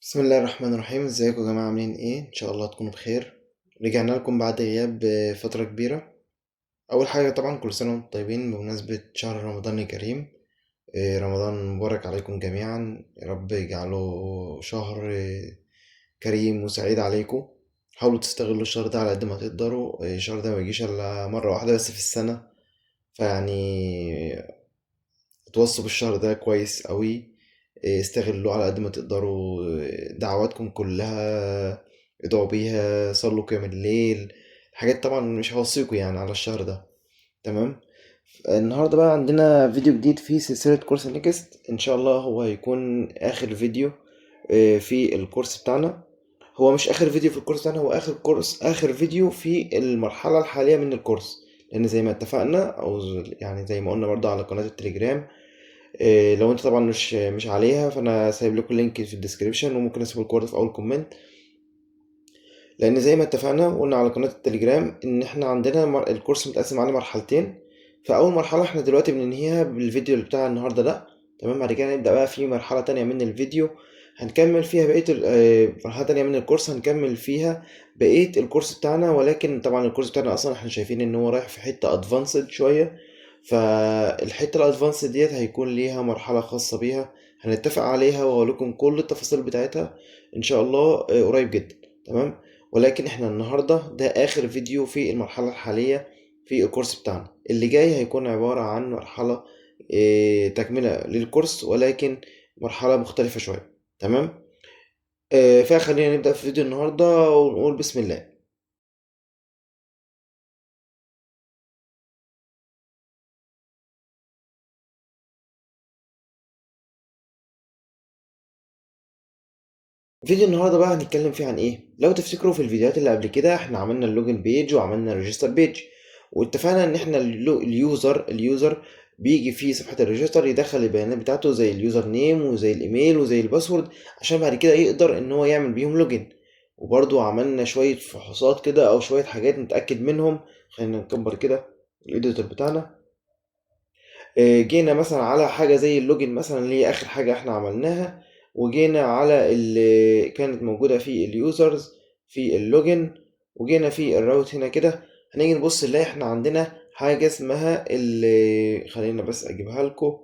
بسم الله الرحمن الرحيم. ازيكم يا جماعة؟ عاملين ايه؟ ان شاء الله تكونوا بخير. رجعنا لكم بعد غياب فترة كبيرة. اول حاجة طبعا كل سنة وانتم طيبين بمناسبة شهر رمضان الكريم. رمضان مبارك عليكم جميعا، يا رب يجعله شهر كريم وسعيد عليكم. حاولوا تستغلوا الشهر ده على قد ما تقدروا. الشهر ده ما يجيش الا مرة واحدة بس في السنة، فيعني اتوصوا بالشهر ده كويس قوي. استغلوه على قد ما تقدروا. دعواتكم كلها ادعوا بيها، صلوا قيام الليل. حاجات طبعا مش هوصيكم يعني على الشهر ده. تمام. النهارده بقى عندنا فيديو جديد في سلسلة كورس نيكست، ان شاء الله هو هيكون اخر فيديو في الكورس بتاعنا. هو مش اخر فيديو في الكورس بتاعنا، هو اخر فيديو في المرحلة الحالية من الكورس. لان زي ما اتفقنا او يعني زي ما قلنا برضه على قناة التليجرام. لو انت طبعا مش عليها، فانا سايب لكم اللينك في الديسكريبشن، وممكن اسيب لكم برضه في اول كومنت. لان زي ما اتفقنا وقلنا على قناة التليجرام ان احنا عندنا الكورس متقسم على مرحلتين. فاول مرحلة احنا دلوقتي بننهيها بالفيديو اللي بتاع النهارده ده. تمام. بعد كده نبدأ بقى في مرحلة تانية من الفيديو، هنكمل فيها بقية مرحلة تانية من الكورس هنكمل فيها بقية الكورس بتاعنا. ولكن طبعا الكورس بتاعنا اصلا احنا شايفين ان هو رايح في حتة ادفانسد شوية. فالحتة الادفانسد ديت هيكون ليها مرحلة خاصة بيها، هنتفق عليها واقول لكم كل التفاصيل بتاعتها ان شاء الله قريب جدا. تمام. ولكن احنا النهاردة ده آخر فيديو في المرحلة الحالية في الكورس بتاعنا. اللي جاي هيكون عبارة عن مرحلة تكملة للكورس، ولكن مرحلة مختلفة شوية. تمام. فخلينا نبدأ في فيديو النهاردة ونقول بسم الله. فيديو النهارده بقى هنتكلم فيه عن ايه. لو تفتكروا في الفيديوهات اللي قبل كده احنا عملنا اللوجن بيج وعملنا الريجستر بيج، واتفقنا ان احنا اليوزر بيجي في صفحة الريجستر يدخل البيانات بتاعته زي اليوزر نيم وزي الايميل وزي الباسورد، عشان بعد كده يقدر ان هو يعمل بيهم لوجن. وبرضو عملنا شوية فحوصات كده او شوية حاجات نتأكد منهم. خلينا نكبر كده الاديتور بتاعنا. جينا مثلا على حاجة زي اللوجن مثلا اللي هي آخر حاجة احنا عملناها، وجينا على اللي كانت موجودة في اليوزرز في اللوجن، وجينا في الراوت هنا كده. هنيجي نبص نلاقي احنا عندنا حاجة اسمها اللي خلينا بس اجيبها لكم.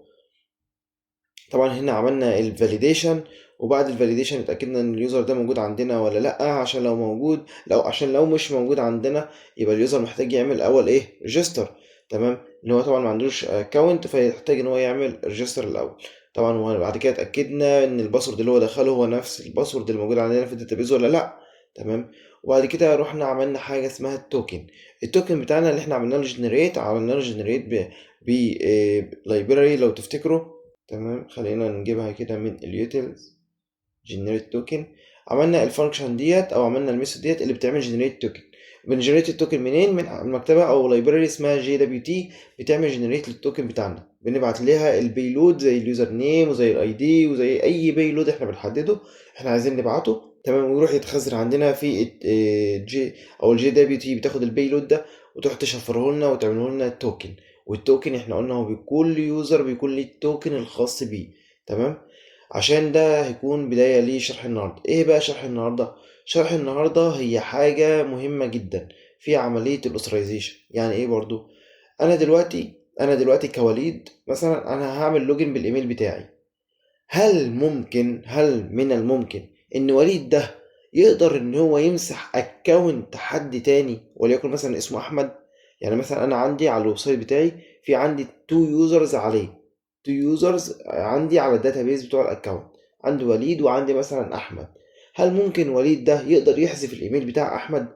طبعا هنا عملنا الفاليديشن، وبعد الفاليديشن اتأكدنا ان اليوزر ده موجود عندنا ولا لا. عشان لو موجود، عشان لو مش موجود عندنا يبقى اليوزر محتاج يعمل اول ايه ريجستر. تمام. ان هو طبعا ما عندوش اكونت فيحتاج ان هو يعمل ريجستر الاول. طبعا وبعد كده اتأكدنا ان الباسورد اللي هو دخله هو نفس الباسورد اللي موجود عندنا في الداتابيز ولا لا. تمام. وبعد كده رحنا عملنا حاجة اسمها التوكن. التوكن بتاعنا اللي احنا عملنا له جنريت ب لايبراري لو تفتكروا. تمام. خلينا نجيبها كده من اليوتيلز جنريت توكن. عملنا الفانكشن ديت او عملنا الميثود ديت اللي بتعمل جنريت توكن. بنجنريت التوكن منين؟ من المكتبه او لايبراري اسمها جي دبليو تي، بتعمل جنريت للتوكن بتاعنا. بنبعت ليها البيلود زي اليوزر نيم وزي الاي دي وزي اي بيلود احنا بنحدده احنا عايزين نبعته. تمام. ويروح يتخزن عندنا في الجي او الجي دبليو تي، بتاخد البيلود ده وتروح تشفره لنا وتعمله لنا توكن. والتوكن احنا قلنا هو كل يوزر بيكون ليه التوكن الخاص بيه. تمام. عشان ده هيكون بداية لشرح النهاردة. ايه بقى شرح النهاردة؟ شرح النهاردة هي حاجة مهمة جدا في عملية الاوثرايزيشن. يعني ايه برضو؟ انا دلوقتي كوليد مثلا انا هعمل لوجن بالايميل بتاعي. هل من الممكن ان وليد ده يقدر ان هو يمسح اكونت حد تاني وليكن مثلا اسمه احمد؟ يعني مثلا انا عندي على الويب سايت بتاعي في عندي تو يوزرز عليه، تو يوزرز عندي على الداتابيز بتوع الاكونت. عندي وليد وعندي مثلا احمد. هل ممكن وليد ده يقدر يحذف الايميل بتاع احمد؟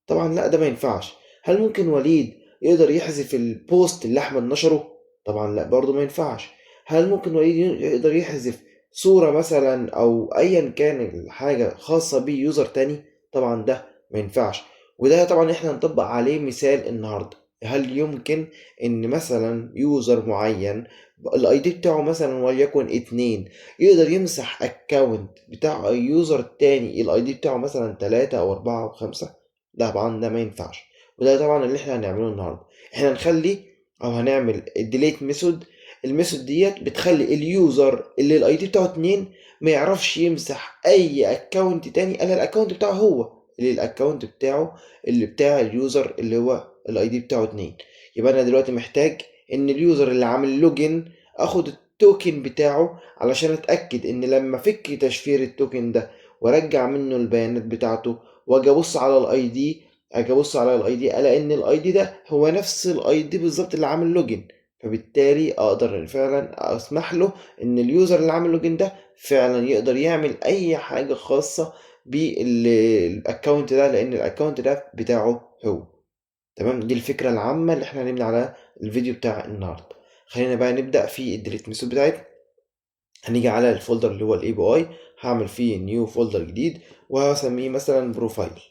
طبعا لا، ده ما ينفعش. هل ممكن وليد يقدر يحذف البوست اللي احمد نشره؟ طبعا لا، برضه ما ينفعش. هل ممكن وليد يقدر يحذف صورة مثلا او ايا كان الحاجة خاصة بيه يوزر تاني؟ طبعا ده ما ينفعش. وده طبعا احنا هنطبق عليه مثال النهاردة. هل يمكن ان مثلا يوزر معين الاي دي بتاعه مثلا وليكن 2 يقدر يمسح اكونت بتاع يوزر تاني الاي دي بتاعه مثلا 3 او 4 او 5؟ لا طبعا ده ما ينفعش. وده طبعا اللي احنا هنعمله النهارده. احنا هنخلي او هنعمل الديليت ميثود الميثود ديت بتخلي اليوزر اللي الاي دي بتاعه 2 ما يعرفش يمسح اي اكونت تاني الا الاكونت بتاعه هو، اللي الاكونت بتاعه اللي بتاع اليوزر اللي هو الاي دي بتاعه 2. يبقى انا دلوقتي محتاج ان اليوزر اللي عامل لوجن اخد التوكن بتاعه علشان اتاكد ان لما فك تشفير التوكن ده وارجع منه البيانات بتاعته واجي ابص على الاي دي، الاقي ان الاي دي ده هو نفس الاي دي بالظبط اللي عامل لوجن. فبالتالي اقدر فعلا اسمح له ان اليوزر اللي عامل لوجن ده فعلا يقدر يعمل اي حاجه خاصه بالاكونت ده، لان الاكونت ده بتاعه هو. تمام، دي الفكره العامه اللي احنا هنبني على الفيديو بتاع النهارده. خلينا بقى نبدا في الديليت ميثود بتاعتنا. هنيجي على الفولدر اللي هو الاي بي اي، هعمل فيه نيو فولدر جديد وهسميه مثلا بروفايل.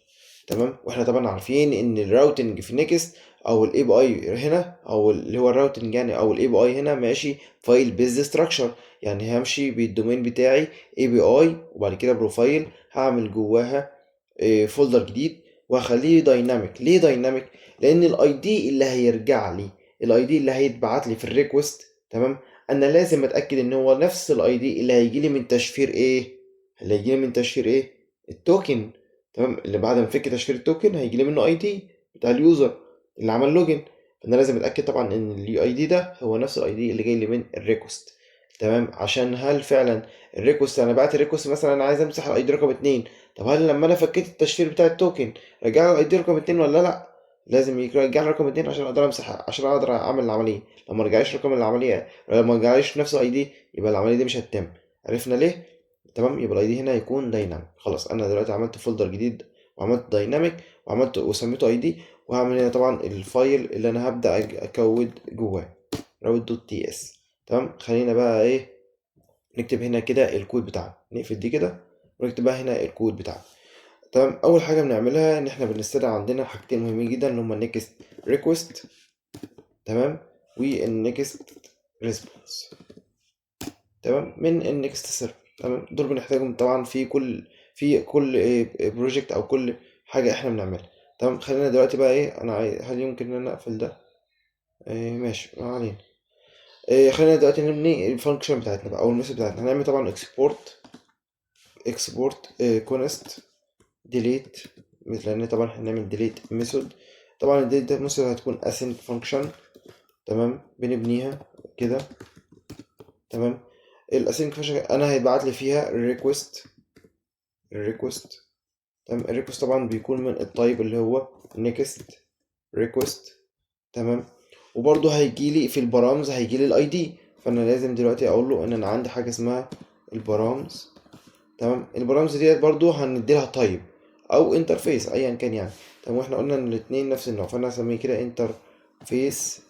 تمام، واحنا طبعا عارفين ان الراوتنج في نيكست او الاي بي اي هنا، او اللي هو الراوتنج يعني، او الاي بي اي هنا ماشي فايل بيز ستراكشر، يعني همشي بالدومين بتاعي اي بي اي وبعد كده بروفايل، هعمل جواها فولدر جديد وهخليه دايناميك. ليه دايناميك؟ لان الاي دي اللي هيرجع لي، الاي دي اللي هيتبعت لي في الريكوست، تمام، انا لازم اتاكد ان هو نفس الاي دي اللي هيجي لي من تشفير ايه، اللي هيجي لي من تشفير ايه، التوكن. تمام، اللي بعد ما فك تشفير التوكن هيجي لي منه اي دي بتاع اليوزر اللي عمل لوجن. فانا لازم اتاكد طبعا ان الاي دي ده هو نفس الاي دي اللي جاي لي من الريكوست. تمام، عشان هل فعلا الريكوست، انا بعت الريكوست مثلا انا عايز امسح الاي دي رقم 2، طب هل لما انا فكيت التشفير بتاع التوكن رجع لي الاي دي رقم 2 ولا لا؟ لازم يرجع لي رقم 2 عشان اقدر امسحها، عشان اقدر اعمل العمليه. لو ما رجعليش رقم العمليه، لو ما رجعليش نفس الاي دي، يبقى العمليه دي مش هتتم. عرفنا ليه؟ تمام، يبقى الاي دي هنا يكون دايناميك. خلاص، انا دلوقتي عملت فولدر جديد وعملت دايناميك وعملت وسميته اي دي، وهعمل هنا طبعا الفايل اللي انا هبدا اكود جواه راوت دوت تي اس. تمام، خلينا بقى ايه، نكتب هنا كده الكود بتاعنا، نقفل دي كده ونكتب بقى هنا الكود بتاعنا. تمام، اول حاجه بنعملها ان احنا بنستدعي عندنا حاجتين مهمين جدا اللي هما النكست ريكوست، تمام، والنكست ريسبونس، تمام، من النكست سيرفر. تمام، دول بنحتاجهم طبعا في كل بروجكت او كل حاجه احنا بنعملها. تمام، خلينا دلوقتي بقى ايه، انا هل يمكن ان انا اقفل ده؟ ماشي، ما علينا. خلينا دلوقتي نبني الفانكشن بتاعتنا بقى او الميثود بتاعتنا. هنعمل طبعا اكسبورت كونست ديليت، لان طبعا هنعمل ديليت ميثود. طبعا الديليت ده ميثود هتكون اسync فانكشن، تمام، بنبنيها كده. تمام، الاسync فانكشن انا هيبعت لي فيها الريكوست. تمام، الريكوست طبعا بيكون من التايب اللي هو next request. تمام، وبرضه هيجي لي في البرامز هيجي لي الاي دي، فانا لازم دلوقتي اقول له ان انا عندي حاجه اسمها البرامز. تمام، البرامز ديت برضه هندي لها تايب او انترفيس ايا كان يعني. تمام، واحنا قلنا ان الاثنين نفس النوع، فانا هسميه كده انترفيس.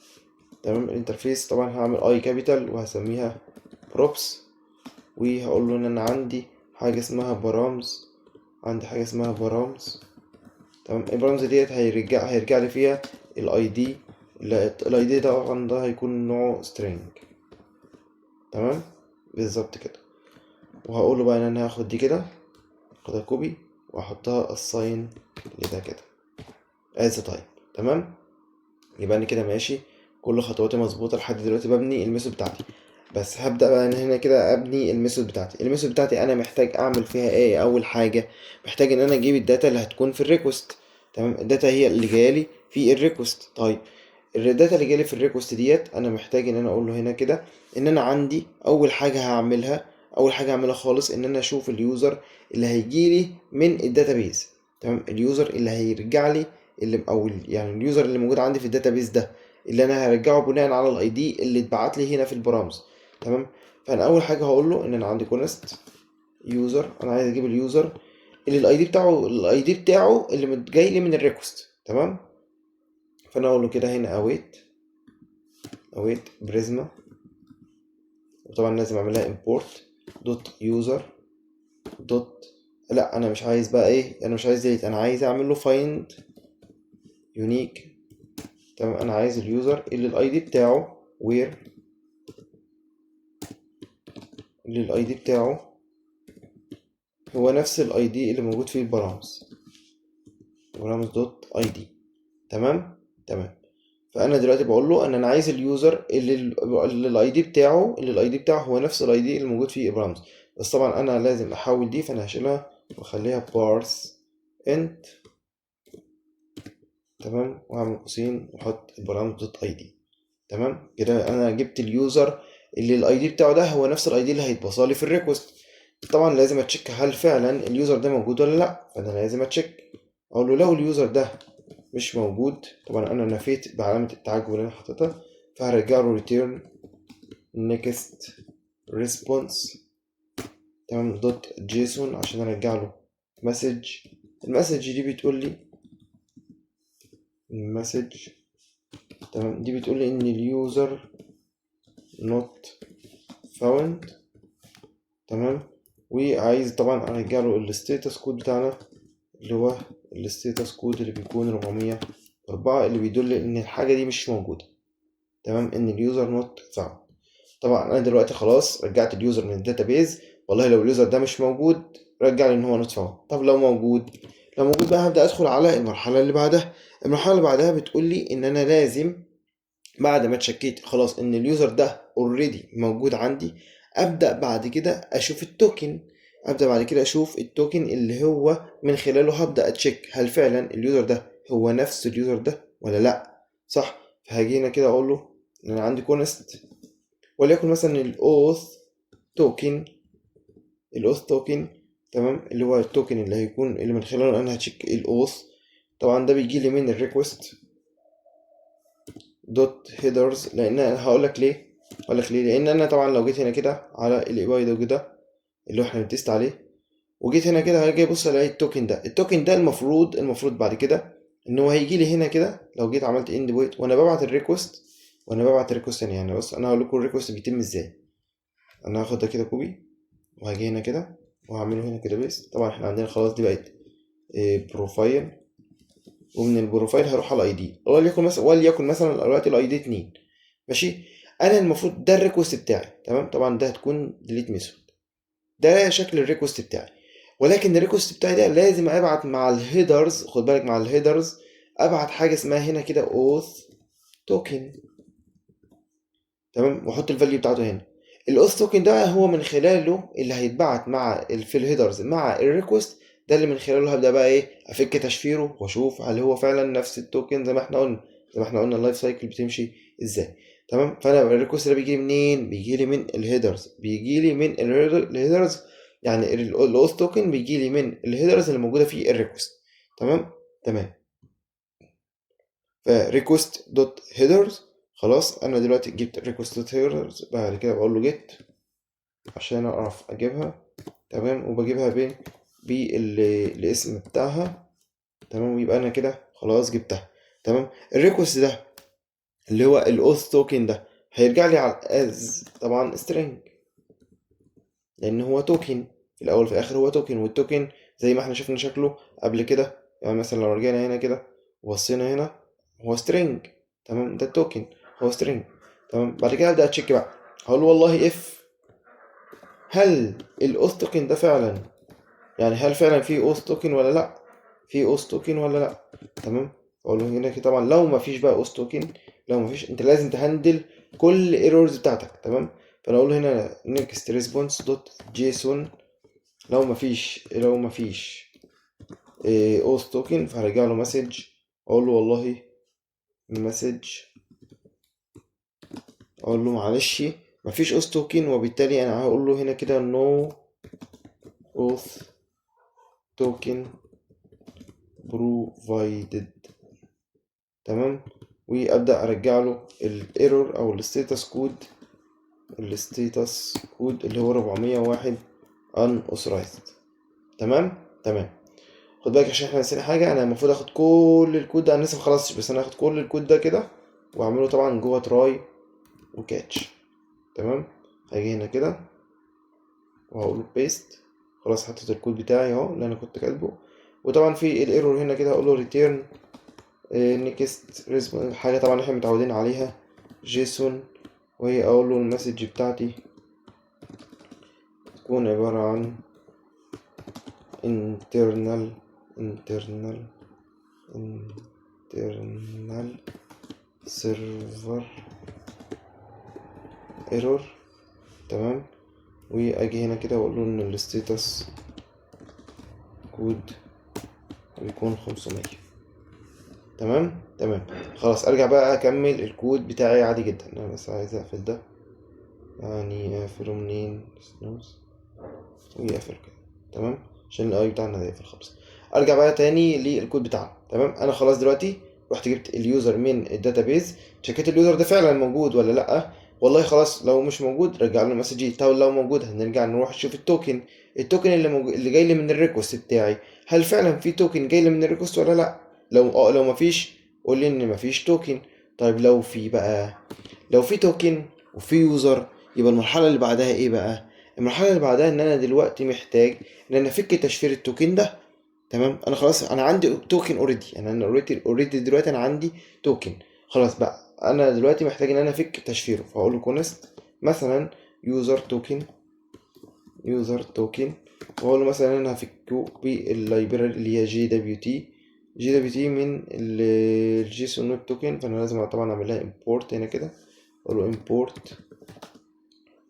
تمام، الانترفيس طبعا هعمل اي كابيتال وهسميها بروبس، وهقول له ان انا عندي حاجه اسمها برامز، تمام. البرامز ديت هيرجع لي فيها الاي دي، الاي دي طبعا ده هيكون نوعه string. تمام، بالظبط كده. وهقول له بقى ان انا هاخد دي كده، اخدها كوبي واحطها assign لده كده as a type. تمام، يبقى انا كده ماشي، كل خطواتي مظبوطه لحد دلوقتي ببني الميثود بتاعتي. بس هبدا بقى ان هنا كده ابني الميثود بتاعتي انا محتاج اعمل فيها ايه؟ اول حاجه محتاج ان انا اجيب الداتا اللي هتكون في الريكوست. تمام، الداتا هي اللي جايه في الريكوست. طيب الداتا اللي جايه في الريكوست ديت انا محتاج ان انا اقول له هنا كده ان انا عندي اول حاجه هعملها خالص ان انا اشوف اليوزر اللي هيجي لي من الداتابيز. تمام، اليوزر اللي هيرجع لي، يعني اليوزر اللي موجود عندي في الداتابيز ده اللي انا هرجعه بناء على الاي دي اللي اتبعت لي هنا في البرامز. تمام، فانا اول حاجه هقول له ان انا عندي كونست يوزر، انا عايز اجيب اليوزر اللي الاي دي بتاعه اللي جاي لي من الريكوست. تمام، فانا اقول له كده هنا await بريزما، وطبعا لازم اعملها import دوت يوزر دوت، لا انا مش عايز بقى ايه، انا مش عايز ديليت، انا عايز اعمل له find unique. تمام، انا عايز اليوزر اللي الاي دي بتاعه where، اللي الاي دي بتاعه هو نفس الاي دي اللي موجود في البرامز دوت اي دي. تمام. فانا دلوقتي بقول له ان انا عايز اليوزر اللي الاي دي بتاعه هو نفس الاي دي اللي موجود فيه ابرامز. بس طبعا انا لازم احول دي، فانا هشيلها واخليها بارس انت. تمام، واعمل قوسين واحط ابرامز دوت اي دي. تمام كده انا جبت اليوزر اللي الاي دي بتاعه ده هو نفس الاي دي اللي هيتبصى لي في الريكوست. طبعا لازم اتشيك هل فعلا اليوزر ده موجود ولا لا، فانا لازم اتشيك اقول له لو اليوزر ده مش موجود، طبعا انا نفيت بعلامة التعجب اللي انا حاططها، فهرجع له return next response. تمام دوت جيسون عشان ارجع له مسج. المسج دي بتقول لي المسج، تمام، دي بتقول لي ان اليوزر not found. تمام، وعايز طبعا ارجع له الستاتس كود بتاعنا اللي هو الستاتس كود اللي بيكون 404 اللي بيدل ان الحاجة دي مش موجودة. تمام، ان اليوزر نوت فاوند. طبعا انا دلوقتي خلاص رجعت اليوزر من الداتابيز. والله لو اليوزر ده مش موجود رجع لي ان هو نوت فاوند. طب لو موجود، بقى هبدأ ادخل على المرحلة اللي بعدها. المرحلة اللي بعدها بتقول لي ان انا لازم بعد ما اتشكيت خلاص ان اليوزر ده اوريدي موجود عندي، ابدأ بعد كده اشوف التوكن. اللي هو من خلاله هبدأ اتشيك هل فعلا اليوزر ده هو نفس اليوزر ده ولا لا. صح، فهاجي هنا كده اقول له ان انا عندي كونست، وليكن مثلا توكن الاوث توكن. تمام، اللي هو التوكن اللي هيكون اللي من خلاله انا هتشيك الاوث. طبعا ده بيجي لي من الريكوست دوت هيدرز. لان انا هقول لك ليه، لان انا طبعا لو جيت هنا كده على الاي باي ده كده اللي احنا بنتست عليه، وجيت هنا كده هاجي ابص الاقي التوكن ده المفروض بعد كده ان هو هيجي لي هنا كده. لو جيت عملت اند بوينت وانا ببعت الريكوست، يعني بص انا هقول لكم الريكوست بيتم ازاي. انا هاخد ده كده كوبي وهاجي هنا كده وهعمله هنا كده بيست. طبعا احنا عندنا خلاص دي بقت بروفايل، ومن البروفايل هروح على الاي دي. وليكن مثلا دلوقتي الاي دي 2. ماشي، انا المفروض ده الريكوست بتاعي. تمام، طبعا ده هتكون ديليت ميثود. ده شكل الريكوست بتاعي، ولكن الريكوست بتاعي ده لازم ابعت مع الهيدرز. خد بالك، مع الهيدرز ابعت حاجه اسمها هنا كده اوث توكن. تمام، واحط الفاليو بتاعته هنا. الاوث توكن ده هو من خلاله اللي هيتبعت مع في الهيدرز مع الريكوست. ده اللي من خلاله هبدا بقى ايه افك تشفيره واشوف هل هو فعلا نفس التوكن زي ما احنا قلنا. اللايف سايكل بتمشي ازاي. تمام، فانا الريكوست ده بيجي لي منين؟ بيجي لي من الهيدرز. الهيدرز يعني الاوث توكن بيجي لي من الهيدرز اللي موجوده في الريكوست. تمام. فريكوست دوت هيدرز. خلاص انا دلوقتي جبت الريكوست دوت هيدرز. بعد كده بقول له جيت عشان اعرف اجيبها. تمام، وبجيبها بالاسم بتاعها. تمام، ويبقى انا كده خلاص جبتها. تمام، الريكوست ده اللي هو الاوث توكن ده هيرجع لي على از طبعا string، لان هو توكن في الاول في الاخر. هو توكن، والتوكن زي ما احنا شفنا شكله قبل كده. يعني مثلا لو رجعنا هنا كده وبصينا هنا هو string. تمام، ده التوكن هو string. تمام، بعد كده ابدا اتشيك بقى. هقول والله اف هل الاوث توكن ده فعلا، يعني هل فعلا في اوث توكن ولا لا. تمام، اقول له هنا كده طبعا لو ما فيش بقى اوث توكن، لو ما فيش انت لازم تهندل كل ايرورز بتاعتك. تمام، فانا اقول له هنا next response دوت جيسون. لو ما فيش اوث توكن فهرجع له مسج. اقول له والله مسج، اقول له معلش مفيش اوث توكن، وبالتالي انا هقول له هنا كده no auth token provided. تمام، وابدا ارجع له الايرور او الستاتس كود اللي هو 401 unauthorized. تمام. خد بالك عشان احنا نسينا حاجه. انا المفروض اخد كل الكود ده، انا لسه مخلصتش، بس انا هاخد كل الكود ده كده واعمله طبعا جوه تراي وكاتش. تمام، هاجي هنا كده وهقول له بيست. خلاص حطيت الكود بتاعي اهو اللي انا كنت كاتبه. وطبعا في الايرور هنا كده هقول له ريتيرن نيكست ريسبونس، حاجه طبعا احنا متعودين عليها جيسون. وهي اقول له المسج بتاعتي تكون عباره عن internal سيرفر ايرور. تمام، واجي هنا كده واقول له ان الستاتس كود يكون 500. تمام. خلاص ارجع بقى اكمل الكود بتاعي عادي جدا. انا بس عايز اقفل ده، يعني اقفله منين؟ ويقفل كده. تمام، عشان الاي بتاعنا ده يقفل خالص. ارجع بقى تاني للكود بتاعنا. تمام، انا خلاص دلوقتي رحت جبت اليوزر من الداتابيز، شكيت اليوزر ده فعلا موجود ولا لا. والله خلاص لو مش موجود رجع له مسج. طب لو موجود هنرجع نروح نشوف التوكن اللي جاي لي من الريكوست بتاعي. هل فعلا في توكن جاي لي من الريكوست ولا لا؟ لو مفيش قول لي ان مفيش توكن. طيب لو في بقى، لو في توكن وفي يوزر، يبقى المرحله اللي بعدها ايه بقى؟ المرحله اللي بعدها ان انا دلوقتي محتاج ان انا افك تشفير التوكن ده. تمام، انا خلاص انا عندي توكن اوريدي، يعني انا اوريدي دلوقتي انا عندي توكن. خلاص بقى انا دلوقتي محتاج ان انا افك تشفيره، فهقول له كونست مثلا يوزر توكن، واقول له مثلا انا هفكه باللايبراري اللي هي جي دبليو تي من الجيسون ويب توكن. فانا لازم طبعا اعمل لها امبورت هنا كده، اقول له امبورت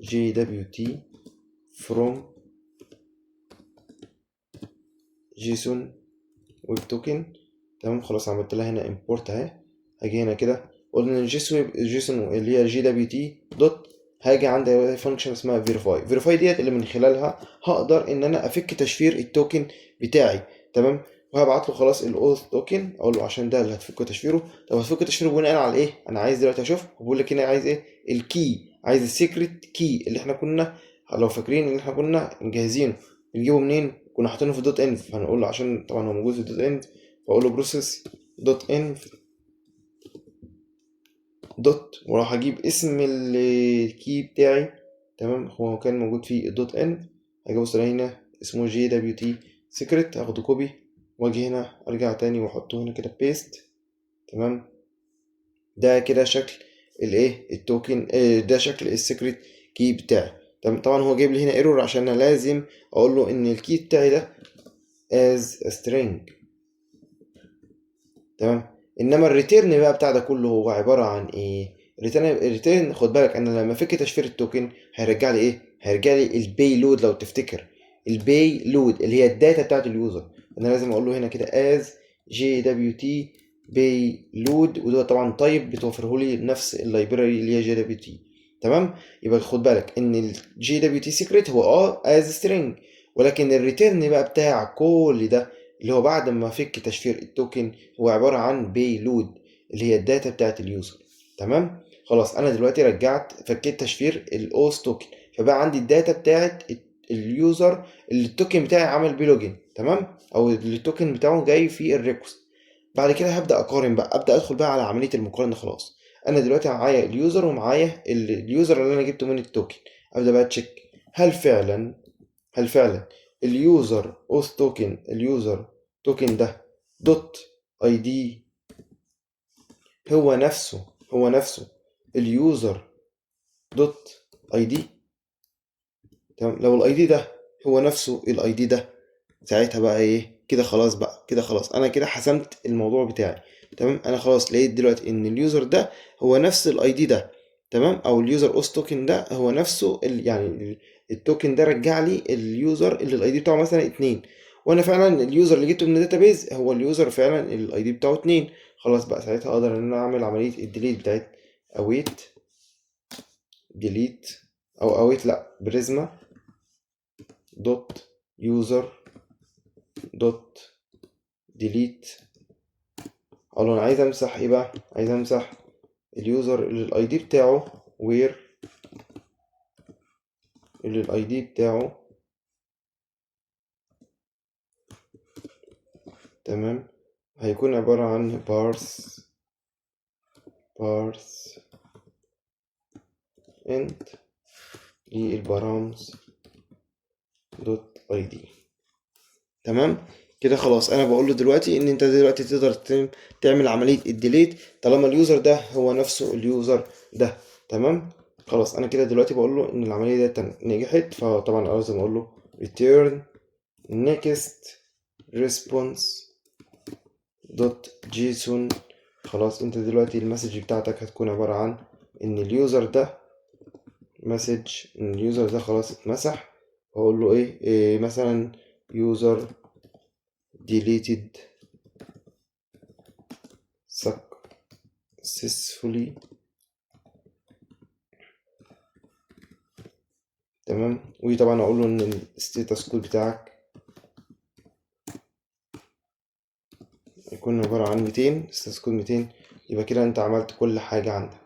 JWT from JSON ويب توكن. تمام، خلاص عملت لها هنا import اهي. هاجي هنا كده قلنا ان جيسون اللي هي JWT دوت، هاجي عندي فانكشن اسمها verify ديت اللي من خلالها هقدر ان انا افك تشفير التوكن بتاعي. تمام، وهبعت له خلاص الاوث توكن، اقول له عشان ده اللي هتفك تشفيره. طب هتفك تشفيره بناء على ايه؟ انا عايز دلوقتي اشوف، بقول لك هنا عايز ايه؟ الكي، عايز السيكريت كي اللي احنا كنا، لو فاكرين ان احنا كنا مجهزينه. نجيبه منين؟ كنا حاطينه في دوت انف، فهنقول له عشان طبعا هو موجود في دوت انف، فاقول له بروسيس دوت انف دوت، وراح اجيب اسم الكي بتاعي. تمام، هو كان موجود في الدوت ان. هاجي ابص هنا اسمه JWT سيكريت، اخده كوبي واجي هنا ارجع تاني واحطه هنا كده بيست. تمام، ده كده شكل الايه التوكن، ده شكل السيكريت كي بتاعي. تمام، طبعا هو جايب لي هنا ايرور عشان انا لازم اقول له ان الكي بتاعي ده as a string. تمام، انما الريتيرن بقى بتاع ده كله هو عباره عن ايه؟ الريتيرن خد بالك انا لما فك تشفير التوكن هيرجع لي ايه؟ هيرجع لي الباي لود. لو تفتكر الباي لود اللي هي الداتا بتاعت اليوزر، انا لازم اقول له هنا كده as JWT باي لود، وده طبعا طيب بتوفره لي نفس اللايبراري اللي هي JWT. تمام، يبقى خد بالك ان ال JWT secret هو as string، ولكن الريتيرن بقى بتاع كل ده اللي هو بعد ما فك تشفير التوكن هو عبارة عن بيلود اللي هي الداتا بتاعت اليوزر. تمام، خلاص انا دلوقتي رجعت فكيت تشفير الاوس توكن، فبقى عندي الداتا بتاعت اليوزر اللي التوكن بتاعي عمل بيه لوجن. تمام، او اللي التوكن بتاعه جاي في الريكوست. بعد كده هبدا اقارن بقى، ابدا ادخل بقى على عمليه المقارنه. خلاص انا دلوقتي معايا اليوزر ومعايا اليوزر اللي انا جبته من التوكن. ابدا بقى تشيك هل فعلا اليوزر اوث توكن، اليوزر توكن ده دوت اي دي هو نفسه اليوزر دوت اي دي. تمام، لو الاي دي ده هو نفسه الاي دي ده، ساعتها بقى ايه كده؟ خلاص بقى كده، خلاص انا كده حسمت الموضوع بتاعي. تمام، انا خلاص لقيت دلوقتي ان اليوزر ده هو نفس الاي دي ده. تمام، او اليوزر اوس توكن ده هو نفسه يعني التوكن ده رجع لي اليوزر اللي الاي دي بتاعه مثلا 2، وانا فعلا اليوزر اللي جبته من الداتابيز هو اليوزر فعلا الاي دي بتاعه 2. خلاص بقى ساعتها اقدر ان انا اعمل عمليه الديليت بتاعت اويت ديليت، او اويت لا بريزما دوت يوزر دوت ديليت. اقول له انا عايز امسح ايه بقى؟ عايز امسح اليوزر اللي الاي دي بتاعه وير، اللي الاي دي بتاعه تمام هيكون عبارة عن بارس انت للبرامز دوت اي دي. تمام كده خلاص انا بقول له دلوقتي ان انت دلوقتي تقدر تعمل عملية الديليت طالما اليوزر ده هو نفسه اليوزر ده. تمام، خلاص انا كده دلوقتي بقول له ان العملية دي نجحت، فطبعا لازم اقول له return next response دوت جيسون خلاص انت دلوقتي المسج بتاعتك هتكون عبارة عن ان اليوزر ده مسج، ان اليوزر ده خلاص اتمسح. واقول له إيه مثلا user deleted successfully. تمام. وطبعا اقول له ان الستاتس كود بتاعك يكون عبارة عن 200، ستاتس كود 200. يبقى كده انت عملت كل حاجة عندك.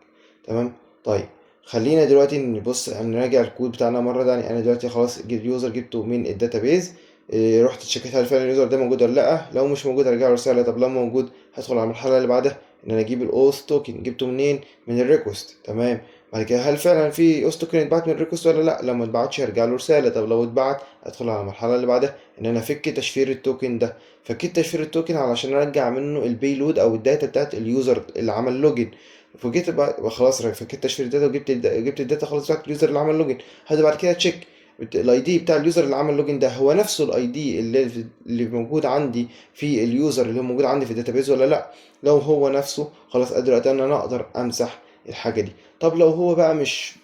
تمام. طيب خلينا دلوقتي نبص نراجع الكود بتاعنا مرة ده. يعني انا دلوقتي خلاص اليوزر جبته من الداتابيز، رحت تشيكت هل فعلا اليوزر ده موجود ولا لا. لو مش موجود ارجع له رسالة. طب لو موجود هدخل على المرحلة اللي بعدها ان انا اجيب الاوث توكن. جبته منين؟ من الريكوست. تمام. بعد كده هل فعلا في اوث توكن اتبعت من الريكوست ولا لا. لو ما اتبعتش هرجع له رسالة. طب لو اتبعت ادخل على المرحلة اللي بعدها ان انا افك تشفير التوكن ده. فكيت تشفير التوكن علشان ارجع منه البيلود او الداتا بتاعت اليوزر اللي عمل لوجن. فجيت بقى خلاص فكيت تشفير الداتا وجبت جبت الداتا خلاص بتاعت اليوزر اللي عمل لوجن. هذا بعد كده تشيك الاي دي بتاع اليوزر اللي عمل لوجن ده هو نفسه الاي دي اللي موجود عندي في اليوزر اللي هو موجود عندي في الداتابيز ولا لا. لو هو نفسه خلاص قادر ان انا اقدر امسح الحاجه دي. طب لو هو بقى مش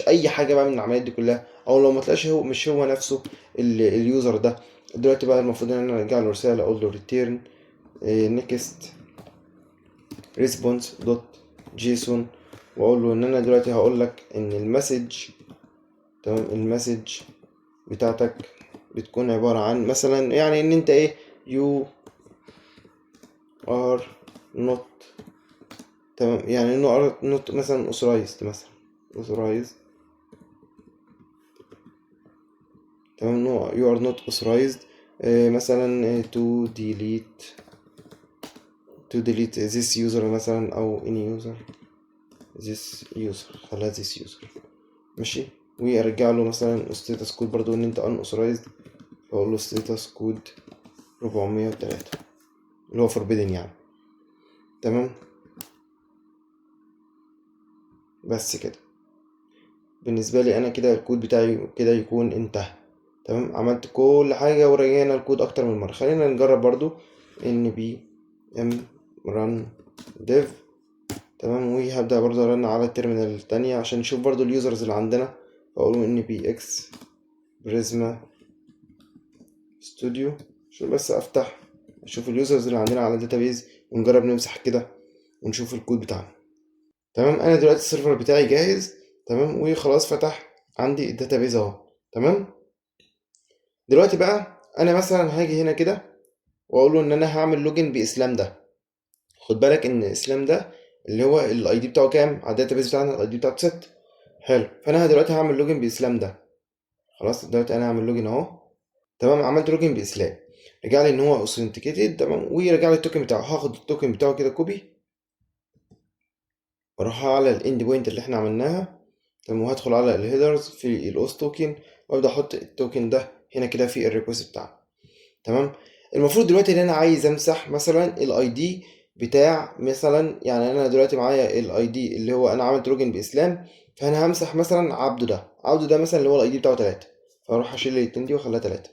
اي حاجه بقى من العمليات دي كلها، او لو ما طلعش هو مش هو نفسه اليوزر ده، دلوقتي بقى المفروض ان انا ارجع له رساله اقول له return next response dot json. واقول له ان انا دلوقتي هقول لك ان المسج، تمام، المسج بتاعتك بتكون عبارة عن مثلا يعني ان انت you are not، تمام، يعني انه not مثلا authorized، مثلا authorized، تمام، انه you are not authorized مثلا to delete this user مثلا او any user this user. خليها this user. ماشي. وارجع له مثلا status code برضو ان انت unauthorized. فاقول له status code 403 اللي هو forbidden يعني. تمام. بس كده بالنسبة لي انا كده الكود بتاعي كده يكون انتهى. تمام. عملت كل حاجة ورجعنا الكود اكتر من مرة. خلينا نجرب برضو npm run dev. تمام. وهبدأ برضو ارن على التيرمينال التانية عشان نشوف برضو اليوزرز اللي عندنا. فاقول npx prisma studio عشان بس افتح اشوف اليوزرز اللي عندنا على الداتابيز ونجرب نمسح كده ونشوف الكود بتاعنا. تمام. انا دلوقتي السيرفر بتاعي جاهز. تمام. وخلاص فتح عندي الداتابيز اهو. تمام. دلوقتي بقى انا مثلا هاجي هنا كده واقول له ان انا هعمل لوجن باسلام ده. خد بالك ان اسلام ده اللي هو الاي دي بتاعه كام على الداتابيز بتاعنا؟ الاي دي بتاعته 6. حلو. فانا دلوقتي هعمل لوجن باسلام ده. خلاص دلوقتي انا هعمل لوجن اهو. تمام. عملت لوجن باسلام. رجع لي ان هو اوثنتيكيتد. تمام. ورجع لي التوكن بتاعه. هاخد التوكن بتاعه كده كوبي واروح على الاند بوينت اللي احنا عملناها. تمام. وهدخل على الهيدرز في الاوث توكن وابدا احط التوكن ده هنا كده في الريكوست بتاعنا. تمام. المفروض دلوقتي ان انا عايز امسح مثلا الاي دي بتاع مثلا، يعني انا دلوقتي معايا الاي دي اللي هو انا عملت لوجن باسلام. فانا همسح مثلا عبده ده مثلا اللي هو الاي دي بتاعه 3. فاروح اشيل الاتنين دي واخليها 3.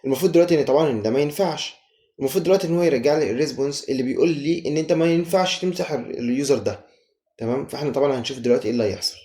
المفروض دلوقتي ان طبعا ان ده ما ينفعش. المفروض دلوقتي ان هو يرجع لي الريسبونس اللي بيقول لي ان انت ما ينفعش تمسح اليوزر ده. تمام. فاحنا طبعا هنشوف دلوقتي ايه اللي هيحصل.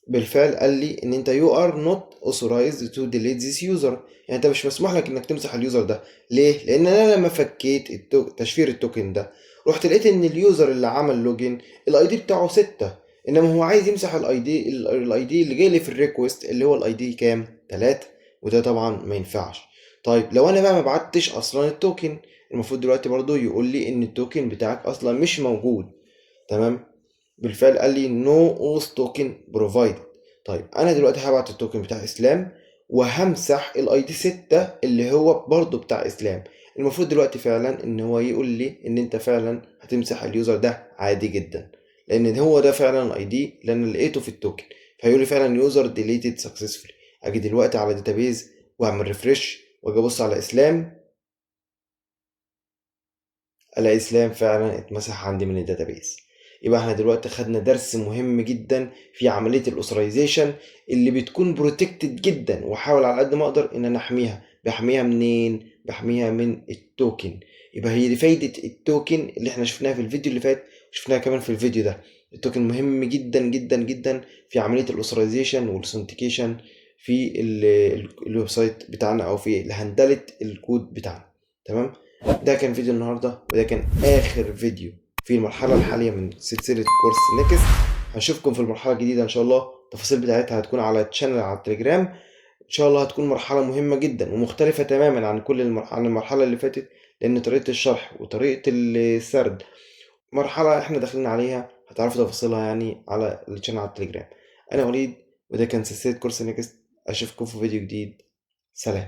بالفعل قال لي ان انت you are not authorized to delete this user. يعني انت مش مسموح لك انك تمسح اليوزر ده. ليه؟ لان انا لما فكيت تشفير التوكن ده رحت لقيت ان اليوزر اللي عمل لوجن الاي دي بتاعه 6. انما هو عايز يمسح الاي دي اللي جاي لي في الريكوست اللي هو الاي دي كام؟ 3. وده طبعا ما ينفعش. طيب لو انا بقى ما بعتش اصلا التوكن، المفروض دلوقتي برضو يقول لي ان التوكن بتاعك اصلا مش موجود. تمام. بالفعل قال لي no auth token provided. طيب انا دلوقتي هبعت التوكن بتاع اسلام وهمسح الاي دي 6 اللي هو برضو بتاع اسلام. المفروض دلوقتي فعلا ان هو يقول لي ان انت فعلا هتمسح اليوزر ده عادي جدا، لان هو ده فعلا الاي دي اللي انا لقيته في التوكن. فيقول لي فعلا يوزر ديليتد سكسسفولي. اجي دلوقتي على داتابيز واعمل ريفرش واجي ابص على اسلام، الاقي اسلام فعلا اتمسح عندي من الداتابيز. يبقى احنا دلوقتي خدنا درس مهم جدا في عملية الاوثرايزيشن اللي بتكون بروتكتد جدا، واحاول على قد ما اقدر ان انا احميها. بحميها منين؟ بحميها من التوكن. يبقى هي دي فايدة التوكن اللي احنا شفناها في الفيديو اللي فات، شفناها كمان في الفيديو ده. التوكن مهم جدا جدا جدا في عملية الاوثرايزيشن والاثنتيكيشن في الويب سايت بتاعنا او في هندلة الكود بتاعنا. تمام. ده كان فيديو النهارده، وده كان اخر فيديو في المرحلة الحالية من سلسلة كورس نيكست. هشوفكم في المرحلة الجديدة ان شاء الله. التفاصيل بتاعتها هتكون على التشانل على التليجرام ان شاء الله. هتكون مرحلة مهمة جدا ومختلفة تماما عن عن المرحلة اللي فاتت، لان طريقة الشرح وطريقة السرد مرحلة احنا داخلين عليها هتعرفوا تفاصيلها يعني على الشانل على التليجرام. انا وليد، وده كان سلسلة كورس نيكست. اشوفكم في فيديو جديد. سلام.